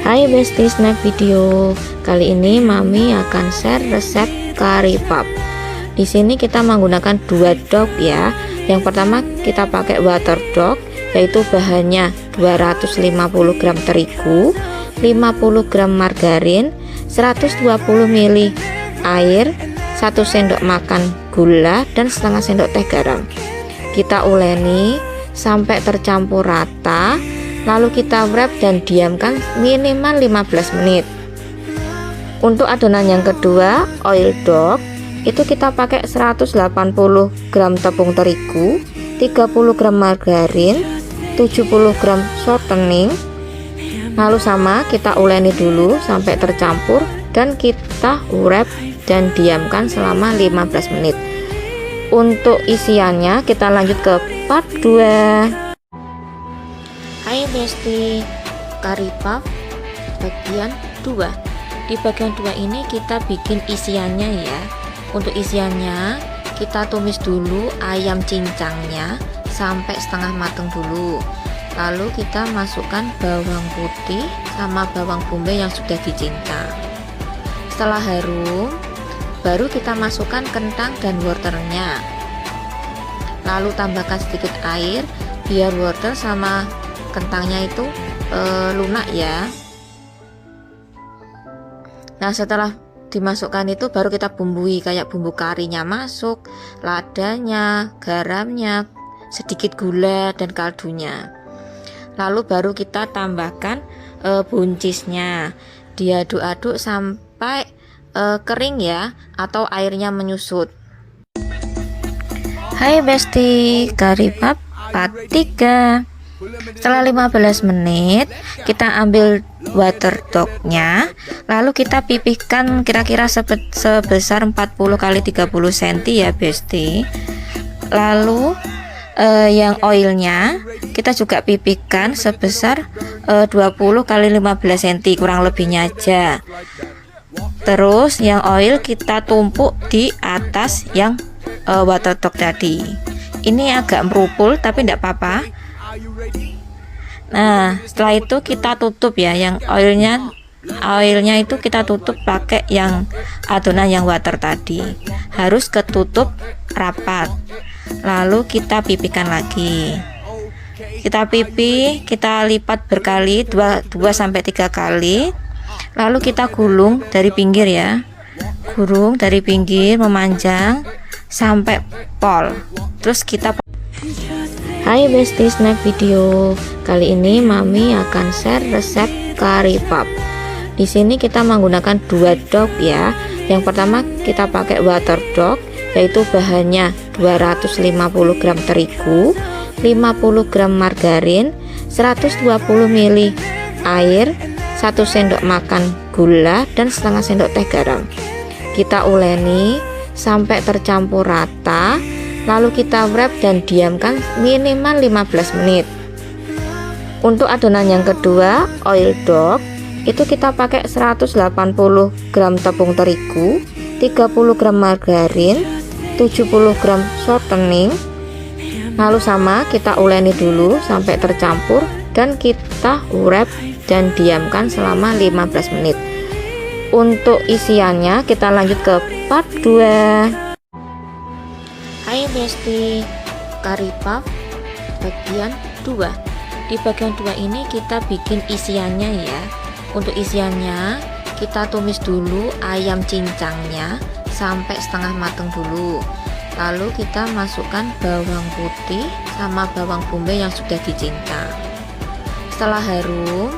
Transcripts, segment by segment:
Hai Besti Snack Video. Kali ini Mami akan share resep kari pap. Di sini kita menggunakan 2 dog ya. Yang pertama kita pakai water dog, yaitu bahannya 250 gram terigu, 50 gram margarin, 120 ml air, 1 sendok makan gula, dan setengah sendok teh garam. Kita uleni sampai tercampur rata. Lalu kita wrap dan diamkan minimal 15 menit. Untuk adonan yang kedua, oil dog, itu kita pakai 180 gram tepung terigu, 30 gram margarin, 70 gram shortening. Lalu sama kita uleni dulu sampai tercampur dan kita wrap dan diamkan selama 15 menit. Untuk isiannya kita lanjut ke part 2. Hai Besti, kari pap bagian 2. Di bagian 2 ini kita bikin isiannya ya. Untuk isiannya kita tumis dulu ayam cincangnya sampai setengah matang dulu. Lalu kita masukkan bawang putih sama bawang bombay yang sudah dicincang. Setelah harum, baru kita masukkan kentang dan wortelnya. Lalu tambahkan sedikit air biar wortel sama kentangnya itu lunak ya. Nah, setelah dimasukkan itu baru kita bumbui, kayak bumbu karinya masuk, ladanya, garamnya, sedikit gula dan kaldunya. Lalu baru kita tambahkan buncisnya. Diaduk-aduk sampai kering ya, atau airnya menyusut. Hai Besti, kari pap part 3. Setelah 15 menit kita ambil water dognya, lalu kita pipihkan kira-kira sebesar 40 x 30 cm ya Besti. Lalu yang oilnya kita juga pipihkan sebesar 20 x 15 cm, kurang lebihnya aja. Terus yang oil kita tumpuk di atas yang water dog tadi. Ini agak merupul tapi tidak apa-apa. Nah, setelah itu kita tutup ya, yang oilnya itu kita tutup pakai yang adonan yang water tadi, harus ketutup rapat. Lalu kita pipihkan lagi. Kita pipih, kita lipat berkali 2 sampai 3 kali. Lalu kita gulung dari pinggir ya. Gulung dari pinggir memanjang sampai pol. Terus kita Hai Besti Snack Video. Kali ini Mami akan share resep kari pap. Di sini kita menggunakan 2 dog ya. Yang pertama kita pakai water dog, yaitu bahannya 250 gram terigu, 50 gram margarin, 120 ml air, 1 sendok makan gula, dan setengah sendok teh garam. Kita uleni sampai tercampur rata. Lalu kita wrap dan diamkan minimal 15 menit. Untuk adonan yang kedua, oil dog, itu kita pakai 180 gram tepung terigu, 30 gram margarin, 70 gram shortening. Lalu sama kita uleni dulu sampai tercampur dan kita wrap dan diamkan selama 15 menit. Untuk isiannya kita lanjut ke part 2. Hai Besti, kari pap bagian 2. Di bagian 2 ini kita bikin isiannya ya. Untuk isiannya kita tumis dulu ayam cincangnya sampai setengah matang dulu. Lalu kita masukkan bawang putih sama bawang bombay yang sudah dicincang. Setelah harum,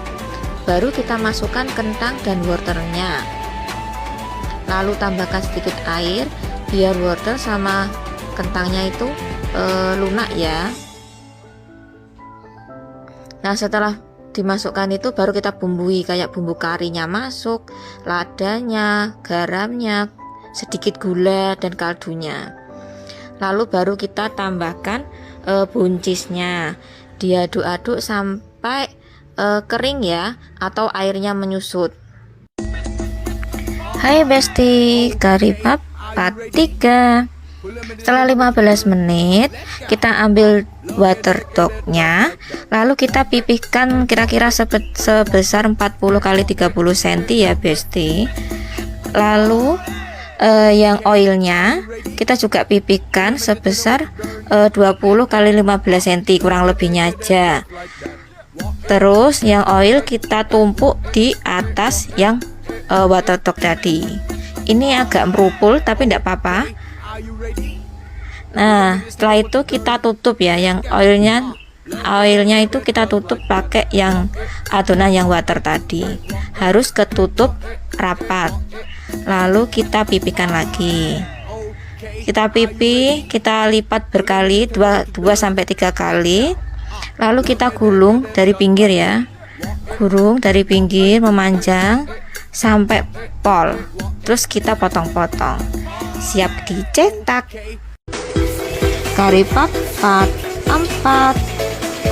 baru kita masukkan kentang dan wortelnya. Lalu tambahkan sedikit air biar wortel sama kentangnya itu lunak ya. Nah, setelah dimasukkan itu baru kita bumbui, kayak bumbu karinya masuk, ladanya, garamnya, sedikit gula dan kaldunya. Lalu baru kita tambahkan buncisnya. Diaduk-aduk sampai kering ya, atau airnya menyusut. Hai Besti, kari pap part 3. Setelah 15 menit kita ambil water dognya, lalu kita pipihkan kira-kira sebesar 40 kali 30 cm ya Besti. Lalu yang oilnya kita juga pipihkan sebesar 20 kali 15 cm, kurang lebihnya aja. Terus yang oil kita tumpuk di atas yang water dog tadi. Ini agak merupul tapi tidak apa-apa. Nah setelah itu kita tutup ya, yang oilnya itu kita tutup pakai yang adonan yang water tadi, harus ketutup rapat. Lalu kita pipihkan lagi, kita pipih, kita lipat berkali 2-3 kali. Lalu kita gulung dari pinggir ya, gulung dari pinggir memanjang sampai pol, terus kita potong-potong, siap dicetak. Curry puff part 4.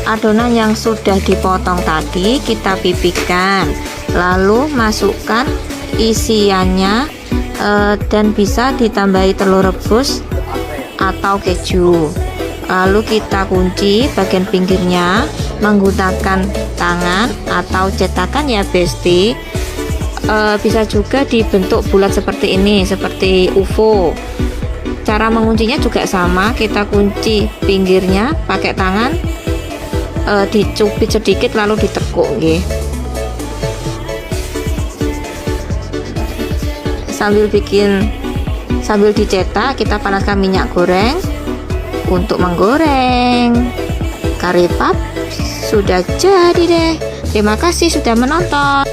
Adonan yang sudah dipotong tadi kita pipihkan, lalu masukkan isiannya dan bisa ditambahi telur rebus atau keju. Lalu kita kunci bagian pinggirnya menggunakan tangan atau cetakan ya Besti. Bisa juga dibentuk bulat seperti ini, seperti UFO. Cara menguncinya juga sama, kita kunci pinggirnya pakai tangan, dicubit sedikit lalu ditekuk nggih. Sambil dicetak kita panaskan minyak goreng untuk menggoreng. Curry puff sudah jadi deh. Terima kasih sudah menonton.